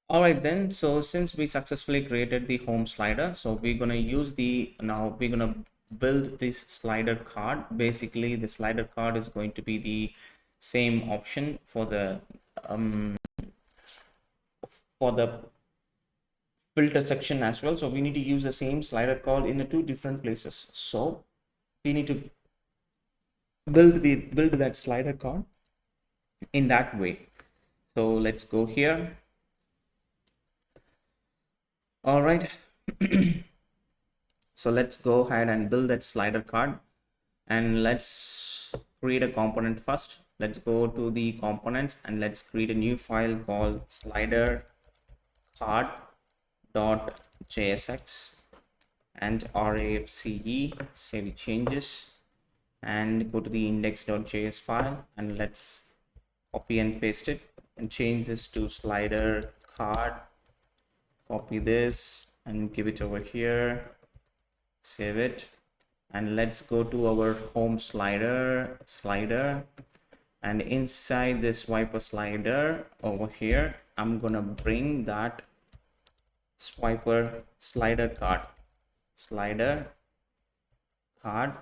All right then, so since we successfully created the home slider, so we're gonna use now we're gonna build this slider card. Basically the slider card is going to be the same option um for the filter section as well. So we need to use the same slider card in the two different places. So we need to build that slider card in that way. So let's go here. All right. So let's go ahead and build that slider card, and let's create a component first. Let's go to the components and let's create a new file called slidercard.jsx and rafe save changes and go to the index.js file, and let's copy and paste it and change this to slider card. Copy this and give it over here, save it, and let's go to our home slider, and inside this Swiper slider over here, I'm gonna bring that slider card.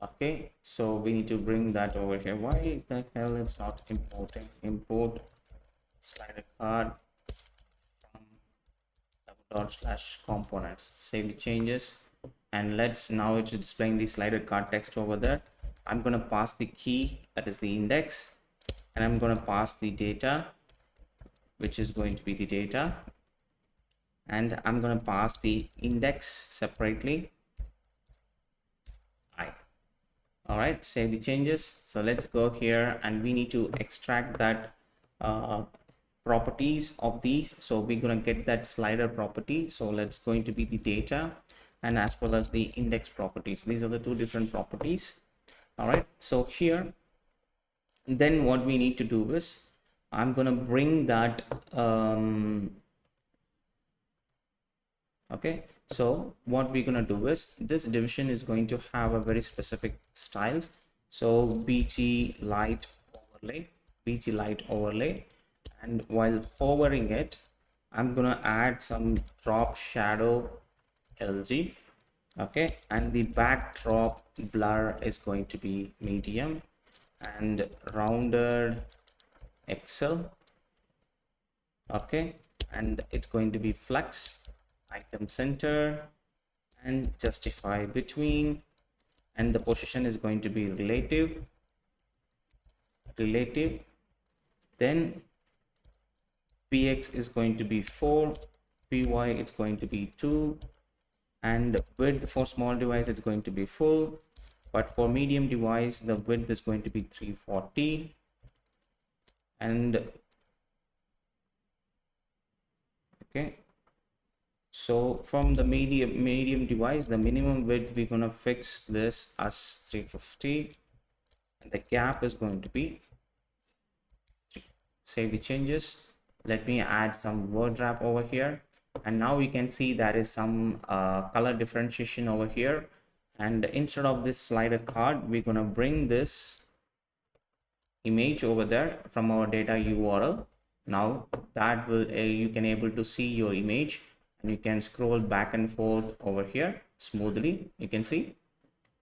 Okay, so we need to bring that over here. Why the hell it's not importing? Import slider card /components, save the changes, and let's now it's displaying the slider card text over there. I'm going to pass the key, that is the index, and I'm going to pass the data, which is going to be the data, and I'm going to pass the index separately. All right, save the changes. So let's go here and we need to extract that properties of these. So we're going to get that slider property. So let's going to be the data and as well as the index properties. These are the two different properties. All right, so here then what we need to do is I'm going to bring that okay, so what we're going to do is this division is going to have a very specific styles. So bg light overlay, and while hovering it, I'm gonna add some drop shadow lg. Okay, and the backdrop blur is going to be medium and rounded xl. Okay, and it's going to be flex, item center, and justify between, and the position is going to be relative. Then px is going to be 4, py it's going to be 2, and width for small device it's going to be full, but for medium device the width is going to be 340, and okay, so from the medium device, the minimum width we're gonna fix this as 350, and the gap is going to be 3. Save the changes. Let me add some word wrap over here, and now we can see there is some color differentiation over here. And instead of this slider card, we're gonna bring this image over there from our data URL. Now that will you can able to see your image, and you can scroll back and forth over here smoothly. You can see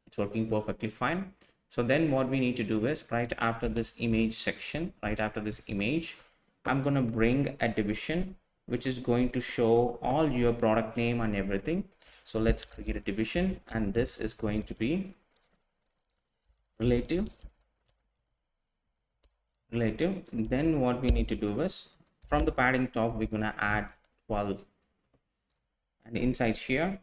it's working perfectly fine. So then what we need to do is right after this image section, I'm going to bring a division which is going to show all your product name and everything. So let's create a division, and this is going to be relative. Then what we need to do is from the padding top, we're going to add 12, and inside here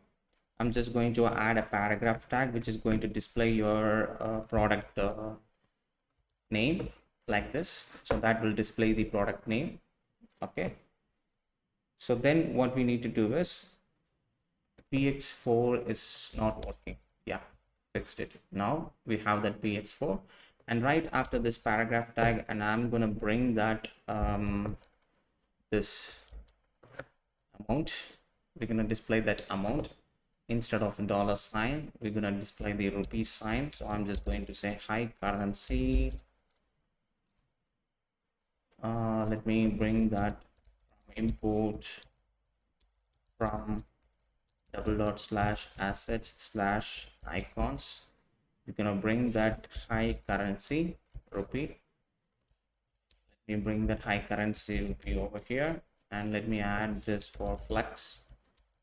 I'm just going to add a paragraph tag which is going to display your product name like this. So that will display the product name. Okay, so then what we need to do is px4 is not working. Yeah, fixed it. Now we have that px4, and right after this paragraph tag, and I'm going to bring that this amount, we're going to display that amount. Instead of $sign, we're going to display the rupee sign. So I'm just going to say hi currency. Let me bring that import from /assets/icons. We're gonna bring that high currency rupee. Let me bring that high currency rupee over here, and let me add this for flex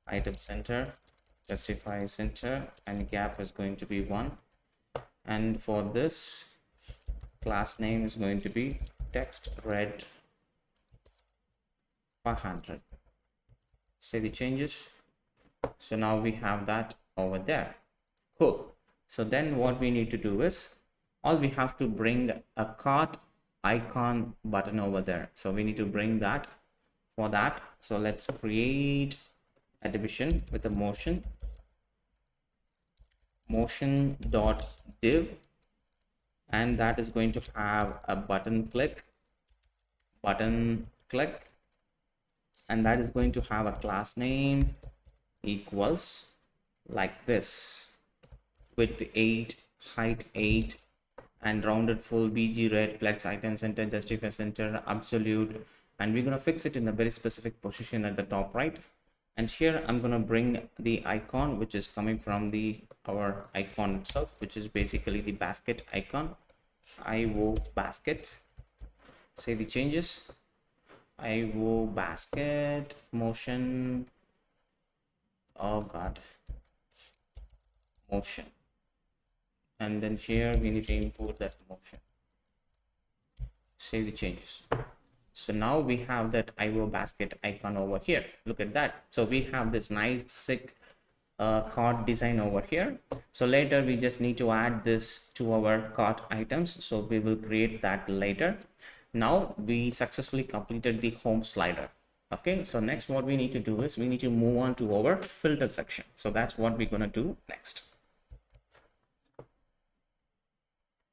item center, justify center, and gap is going to be 1. And for this, class name is going to be text red 500. Save the changes. So now we have that over there. Cool. So then what we need to do is, all we have to bring a cart icon button over there. So we need to bring that. For that, so let's create a division with a motion.div, and that is going to have a button click, and that is going to have a class name equals like this, width 8, height 8, and rounded full, bg red, flex item center, justify center, absolute, and we're going to fix it in a very specific position at the top right. And here I'm going to bring the icon which is coming from our icon itself, which is basically the basket icon, IO basket. Save the changes. IO basket motion, oh god, motion, and then here we need to import that motion. Save the changes. So now we have that IO basket icon over here. Look at that. So we have this nice sick cart design over here. So later we just need to add this to our cart items, so we will create that later. Now we successfully completed the home slider. Okay, so next what we need to do is we need to move on to our filter section. So that's what we're going to do next.